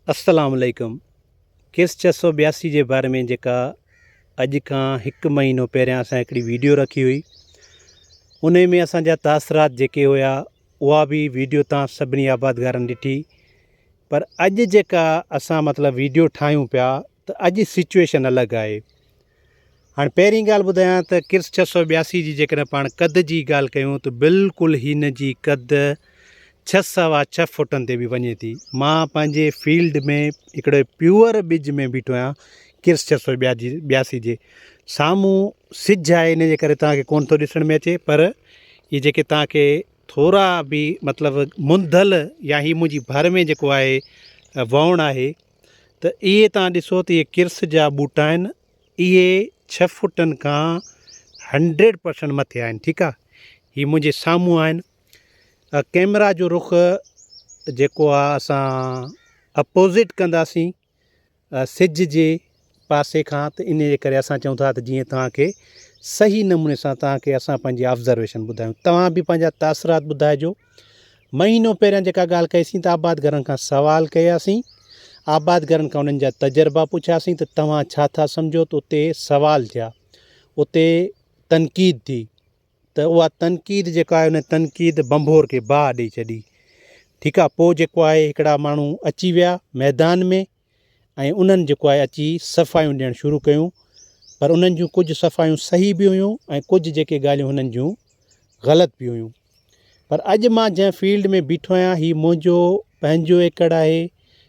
अस्सलाम वालेकुम। केस 682 जे बारे में जेका अॼु खां 1 महीनो पहिरियां असां हिकिड़ी वीडियो रखी हुई, उन में असांजा तासरात जेके हुआ उहा बि वीडियो तव्हां सभिनी आबादगारनि ॾिठी। पर अॼु जेका असां मतिलबु वीडियो ठाहियूं पिया त अॼु सिचुएशन अलॻि आहे। हाणे पहिरीं ॻाल्हि ॿुधायां त किर्स 682 जी जेकॾहिं पाण क़द जी ॻाल्हि कयूं त बिल्कुलु हिन जी क़द 6.25 फुटनि ते बि वञे थी। मां पंहिंजे फील्ड में हिकिड़े प्योर ॿिज में बीठो आहियां किर्स 682 जे साम्हूं सिज आहे, इन जे करे तव्हांखे कोन थो ॾिसण में अचे। पर इहे जेके तव्हांखे थोरा बि मतिलबु मुंधल या ही मुंहिंजी भर में जेको आहे ववण आहे त इहे तव्हां ॾिसो त इहे किर्स जा ॿूटा आहिनि। इहे 6 फुटनि खां 100% मथे आहिनि। ठीकु आहे, हीअ मुंहिंजे साम्हूं आहिनि। कैमरा जो रुख जेको आहे असां अपोज़िट कंदासीं सिज जे पासे खां, त इन जे करे असां चऊं था त जीअं तव्हांखे सही नमूने सां तव्हांखे असां पंहिंजी ऑब्ज़र्वेशन ॿुधायूं। तव्हां बि पंहिंजा तासरात ॿुधाइजो। महीनो पहिरियां जेका ॻाल्हि कईसीं त आबादगारनि खां सवाल कयासीं, आबादगारनि खां उन्हनि जा तजुर्बा पुछियासीं त तव्हां छा था सम्झो, त उते सवाल थिया, उते तनक़ीद थी। त उहा तनक़ीद जेका आहे उन तनक़ीद बंभोर खे बाहि ॾेई छॾी। ठीकु आहे, पोइ जेको आहे हिकिड़ा माण्हू अची विया मैदान में ऐं उन्हनि जेको आहे अची सफ़ाइयूं ॾियणु शुरू कयूं। पर उन्हनि जूं कुझु सफ़ाइयूं सही बि हुयूं ऐं कुझु जेके ॻाल्हियूं हुननि जूं ग़लति बि हुयूं। पर अॼु मां जंहिं फील्ड में बीठो आहियां हीउ मुंहिंजो पंहिंजो एकड़ आहे,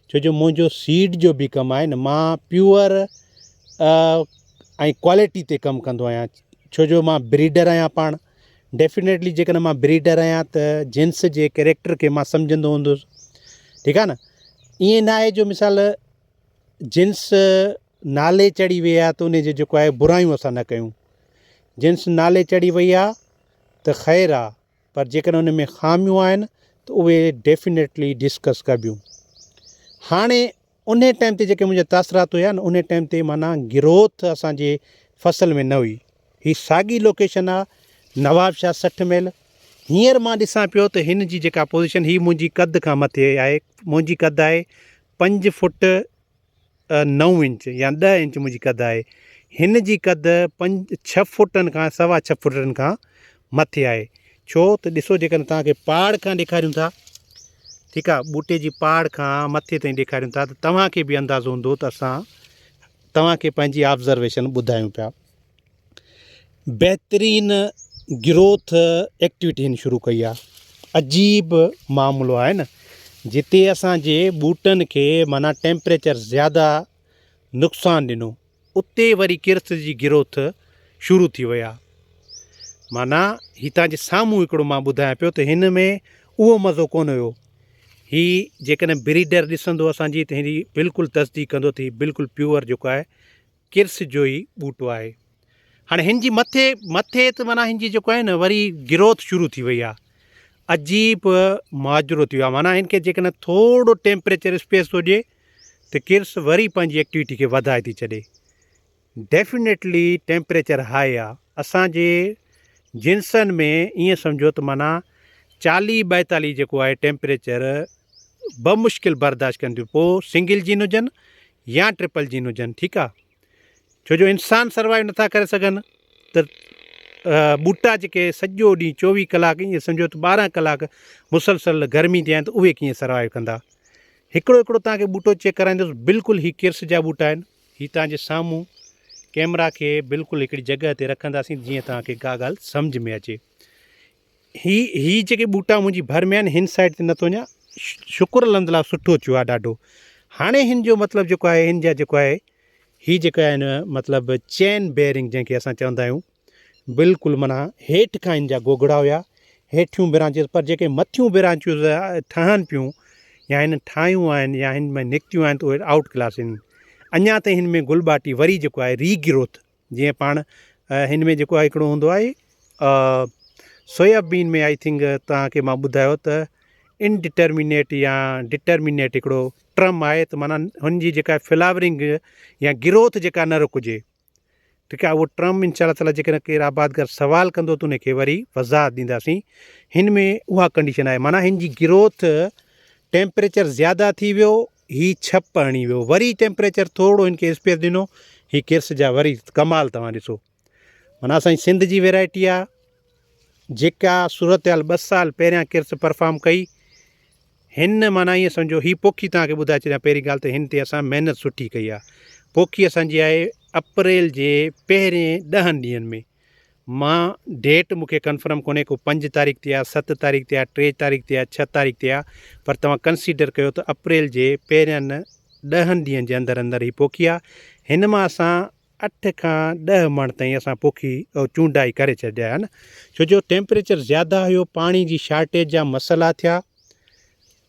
छो जो मुंहिंजो सीड जो बि कमु आहे न। मां प्योर ऐं क्वालिटी ते कमु कंदो आहियां, छो जो मां ब्रीडर आहियां। पाण डेफिनेटली जेकॾहिं मां ब्रीडर आहियां त जिन्स जे कैरेक्टर खे मां सम्झंदो हूंदुसि। ठीकु आहे न, ईअं न आहे जो मिसाल जिन्स नाले चढ़ी वई आहे त उन जो जेको आहे बुरायूं असां न कयूं। जिन्स नाले चढ़ी वई आहे त ख़ैरु आहे, पर जेकॾहिं उन में ख़ामियूं आहिनि त उहे डेफिनेटली डिस्कस कबियूं। हाणे उन टाइम ते जेके मुंहिंजा तासरात हुया न, उन टाइम ते माना ग्रोथ असांजे फसल में न हुई। हीअ साॻी लोकेशन आहे, नवाबशाह 60 मैल। हींअर मां ॾिसां पियो त हिन जी जेका पोज़ीशन ही मुंहिंजी क़द खां मथे आहे। मुंहिंजी क़द आहे 5 फुट 9 इंच या 10 इंच मुंहिंजी क़द आहे। हिन जी क़द 6 फुटनि खां 6.25 फुटनि खां मथे आहे। छो त ॾिसो, जेकॾहिं तव्हांखे पहाड़ खां ॾेखारियूं था, ठीकु आहे, ॿूटे जी पहाड़ खां मथे ताईं ॾेखारियूं था, त तव्हांखे बि अंदाज़ो हूंदो त असां तव्हांखे पंहिंजी ऑब्ज़र्वेशन ॿुधायूं पिया। बहितरीनु ग्रोथ एक्टिविटी हिन शुरू कई आहे। अजीब मामिलो आहे न, जिते असांजे ॿूटनि खे माना टेम्परेचर ज़्यादा नुक़सानु ॾिनो, उते वरी किर्स जी ग्रोथ शुरू थी वई आहे। माना ही तव्हांजे साम्हूं हिकिड़ो मां ॿुधायां पियो त हिन में उहो मज़ो कोन हुयो। हीअ जेकॾहिं ब्रीडर ॾिसंदो असांजी त हिन बिल्कुलु तसदीक़ कंदो त हीअ बिल्कुलु प्योर जेको आहे किर्स जो ई ॿूटो आहे। हाणे हिन जी मथे त माना हिन जी जेको आहे न वरी ग्रोथ शुरू थी वई आहे। अजीब माजरो थी वियो आहे। माना हिनखे जेकॾहिं थोरो टेम्परेचर स्पेस थो ॾिए त किर्स वरी पंहिंजी एक्टिविटी खे वधाए थी छॾे। डेफिनेटली टेम्परेचर हाई आहे। असांजे जिन्सनि में ईअं सम्झो त माना 40-42 जेको आहे टेम्परेचर बमुश्किल बर्दाश्त कंदियूं, पोइ सिंगल जीन हुजनि या ट्रिपल जीन हुजनि। ठीकु आहे, छो जो इंसान सर्वाइव नथा करे सघनि त ॿूटा जेके सॼो ॾींहुं 24 कलाक ईअं सम्झो त 12 कलाक मुसलसल गर्मी ते आहिनि, त उहे कीअं सर्वाइव कंदा। हिकिड़ो तव्हांखे ॿूटो चेक कराईंदुसि, बिल्कुलु ही किर्स जा ॿूटा आहिनि। हीअ तव्हांजे साम्हूं कैमरा खे बिल्कुलु हिकिड़ी जॻह ते रखंदासीं जीअं तव्हांखे का ॻाल्हि सम्झ में अचे। ही जेके ॿूटा मुंहिंजी भर में आहिनि, हिन साइड ते नथो वञा, शुक्र अलहमदिल्ला सुठो थियो आहे ॾाढो। हाणे हिन जो मतिलबु जेको आहे, हिन जा जेको आहे ही जेका आहिनि मतिलबु चैन बेयरिंग जंहिंखे असां चवंदा आहियूं, बिल्कुलु माना हेठि खां हिन जा गोगड़ा हुया, हेठियूं ब्रांचिस। पर जेके मथियूं ब्रांचियूं ठहनि पियूं या हिन ठाहियूं आहिनि या हिन में निकितियूं आहिनि, त उहे आउट क्लास आहिनि। अञा ताईं हिन में गुलबाटी वरी जेको आहे रीग्रोथ, जीअं पाण हिन में जेको आहे हिकिड़ो हूंदो आहे सोयाबीन में, आई थिंक तव्हांखे मां ॿुधायो त इनडिटर्मिनेट या डिटर्मिनेट हिकिड़ो टर्म आहे, त माना हुनजी जेका फ्लावरिंग या ग्रोथ जेका न रुकिजे। ठीकु आहे, उहो टर्म इंशाअल्लाह ताला जेकॾहिं केरु आबादगार सवाल कंदो त उनखे वरी वज़ाहत ॾींदासीं। हिन में उहा कंडीशन आहे, माना हिन जी ग्रोथ टेम्परेचर ज़्यादा थी वियो ही छप हणी वियो, वरी टेम्परेचर थोरो हिनखे स्पेस ॾिनो, ही किर्स जा वरी कमाल तव्हां ॾिसो। माना असांजी सिंध जी वैराइटी आहे जेका सूरत हाल 2 साल पहिरियां किर्स परफॉर्म कई। हिन माना ईअं सम्झो ही पोखी तव्हांखे ॿुधाए छॾियां, पहिरीं ॻाल्हि त हिन ते असां महिनत सुठी कई आहे। पोखी असांजी आहे अप्रैल जे पहिरें 10 ॾींहंनि में। मां डेट मूंखे कंफर्म कोन्हे, को 5 तारीख़ ते आहे, 7 तारीख़ ते आहे, 3 तारीख़ ते आहे, 6 तारीख़ ते आहे, पर तव्हां कंसीडर कयो त अप्रैल जे पहिरियनि 10 ॾींहंनि जे अंदरि अंदरि ही पोखी आहे। हिन मां असां 8 खां 10 मण ताईं असां पोखी चूंडाई करे छॾिया आहिनि, छो जो टेम्परेचर ज़्यादा हुयो, पाणी जी शार्टेज जा मसइला थिया,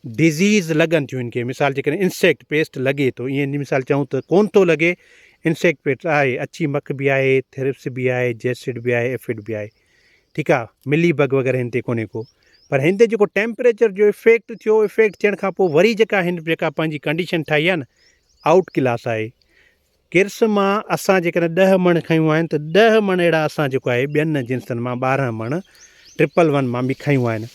डिज़ीज़ लॻनि थियूं हिनखे। मिसाल जेकॾहिं इंसेक्ट पेस्ट लॻे थो, ईअं मिसाल चऊं त कोन थो लॻे, इंसेक्ट पेस्ट आहे, अछी मख बि आहे, थ्रिप्स बि आहे, जेसिड बि आहे, एफिड बि आहे, ठीकु आहे, मिली बग वग़ैरह हिन ते कोन्हे को। पर हिन ते जेको टेम्परेचर जो इफेक्ट थियो, इफेक्ट थियण खां पोइ वरी जेका पंहिंजी कंडीशन ठाही आहे न, आउट क्लास आहे। किर्स मां असां जेकॾहिं 10 मण खयूं आहिनि त 10 मण अहिड़ा असां जेको आहे ॿियनि जिन्सनि मां 12 मण 111 मां बि खयूं आहिनि।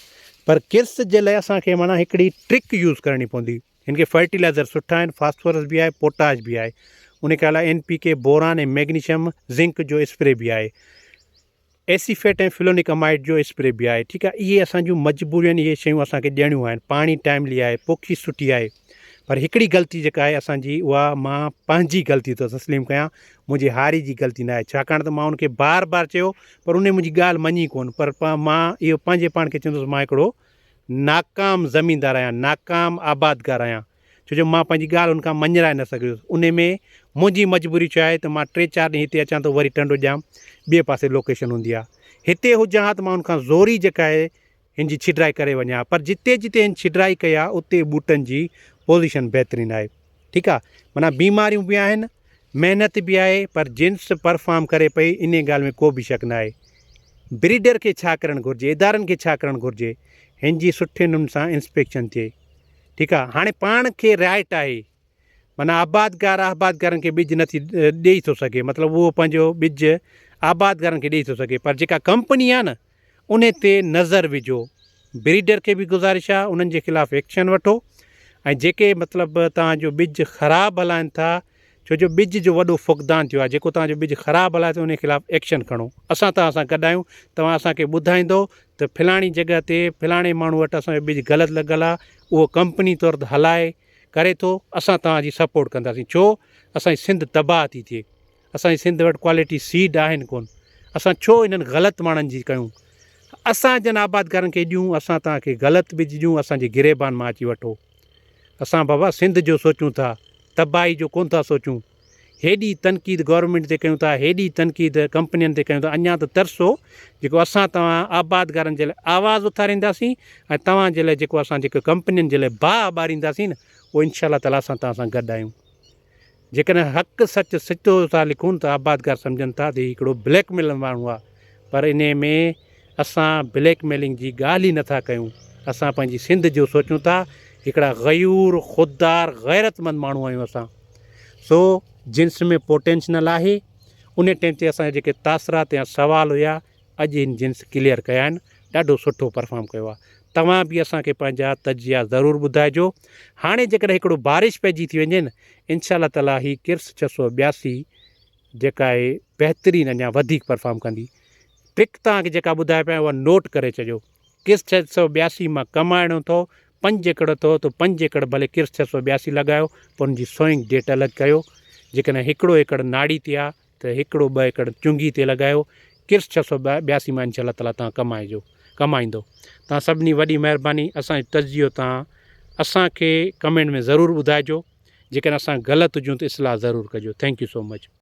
पर किर्स जे लाइ असांखे माना हिकिड़ी ट्रिक यूज़ करणी पवंदी। हिनखे फर्टिलाइज़र सुठा आहिनि, फास्फोरस बि आहे, पोटाश बि आहे, उनखे अलावा NPK, बोरान ऐं मैग्नीशियम, ज़िंक जो स्प्रे बि आहे, एसीफेट ऐं फिलोनिक अमाइड जो स्प्रे बि आहे, ठीकु आहे। इहे असांजूं मजबूरियूं आहिनि, इहे शयूं असांखे ॾियणियूं आहिनि। पाणी टाइमली आहे, पोखी सुठी आहे। पर हिकिड़ी ग़लती जेका आहे असांजी, उहा मां पंहिंजी ग़लती थो तस्लीम कयां, मुंहिंजी हारी जी ग़लती न आहे, छाकाणि त मां उनखे बार बार चयो पर उन मुंहिंजी ॻाल्हि मञी कोन। पर मां इहो पंहिंजे पाण खे चवंदुसि, मां हिकिड़ो नाकाम ज़मीनदार आहियां, नाकाम आबादगार आहियां, छो जो मां पंहिंजी ॻाल्हि उनखां मञाए न सघियुसि। उन में मुंहिंजी मजबूरी छा आहे त मां 3-4 ॾींहं हिते अचां थो, वरी टंडो ॼाम ॿिए पासे लोकेशन हूंदी आहे। हिते हुजां हा त मां उनखां ज़ोरी जेका आहे हिन जी छिॾाई करे वञा, पर जिते जिते हिन छिॾाई कई आहे उते ॿूटनि जी पोज़ीशन बहितरीनु आहे, ठीकु आहे। माना बीमारियूं बि आहिनि, महिनत बि आहे, पर जिन्स परफॉर्म करे पई, इन ॻाल्हि में को बि शक न आहे। ब्रीडर खे छा करणु घुरिजे, इदारनि खे छा करणु घुरिजे, हिन जी सुठे नमूने सां इंस्पेक्शन थिए, ठीकु आहे। हाणे पाण खे राइट आहे, माना आबादगारनि खे ॿिज नथी ॾेई थो सघे, मतिलबु उहो पंहिंजो ॿिज आबादगारनि खे ॾेई थो सघे, पर जेका कंपनी आहे न उन ते नज़र विझो। ब्रीडर खे बि गुज़ारिश आहे, उन्हनि जे ख़िलाफ़ु एक्शन वठो, ऐं जेके मतिलबु तव्हांजो ॿिज ख़राबु हलाइनि था, छो जो ॿिज जो वॾो फुक़दान थियो आहे, जेको तव्हांजो ॿिज ख़राबु हलाए थो उन ख़िलाफ़ु एक्शन खणो। असां तव्हां सां गॾु आहियूं, तव्हां असांखे ॿुधाईंदो त फलाणी जॻह ते फलाणे माण्हू वटि असांजो ॿिज ग़लति लॻल आहे, उहो कंपनी तौरु ते हलाए करे थो, असां तव्हांजी सपोर्ट कंदासीं। छो असांजी सिंध तबाह थी थिए, असांजी सिंध वटि क्वालिटी सीड आहिनि कोन, असां छो इन्हनि ग़लति माण्हुनि जी कयूं, असां जन आबादगारनि खे ॾियूं, असां तव्हांखे ग़लति ॿिज ॾियूं, असांजे गिरेबान मां अची वठो। असां बाबा सिंध जो सोचूं था, तबाही जो कोन था सोचूं। हेॾी तनक़ीद गवर्नमेंट ते कयूं था, हेॾी तनक़ीद कंपनियुनि ते कयूं था, अञा त तरसो जेको असां तव्हां आबादगारनि जे लाइ आवाज़ु उथारींदासीं, ऐं तव्हांजे लाइ जेको असां जेको कंपनियुनि जे लाइ बाहि ॿारींदासीं न, उहो इनशा ताला असां तव्हां सां गॾु आहियूं। जेकॾहिं हक़ सच सिधो था लिखूं त आबादगार सम्झनि था त हिकिड़ो ब्लैकमेल माण्हू आहे, पर इन में असां ब्लैकमेलिंग जी ॻाल्हि ई नथा कयूं। असां पंहिंजी सिंध जो सोचूं था, हिकिड़ा ग़यूर ख़ुददार गैरतमंद माण्हू आहियूं असां। सो जिन्स में पोटेंशनल आहे, उन टाइम ते असांजा जेके तासरात या सवाल हुया, अॼु हिन जिन्स क्लियर कया आहिनि, ॾाढो सुठो परफॉर्म कयो आहे। तव्हां बि असांखे पंहिंजा तजिया ज़रूरु ॿुधाइजो। हाणे जेकॾहिं हिकिड़ो बारिश पइजी थी वञे न, इनशा ताला ही किर्स 682 जेका आहे बहितरीनु अञा वधीक परफॉर्म कंदी। ट्रिक तव्हांखे जेका ॿुधाए पिया उहा नोट करे छॾियो। किर्स 682 मां कमाइणो अथव, 5 एकड़ अथव त 5 एकड़ भले किर्स 682 लॻायो, पर हुनजी सोइंग डेट अलॻि कयो। जेकॾहिं 1 एकड़ नाड़ी ते आहे त 1-2 एकड़ चुंगी ते लॻायो। किर्स 682 मां इनशा ताला तव्हां कमाईंदो। तव्हां सभिनी वॾी महिरबानी, असांजो तजियो तव्हां असांखे कमेंट में ज़रूरु ॿुधाइजो। जेकॾहिं असां ग़लति हुजूं त इस्लाह ज़रूरु कजो। Thank you so much.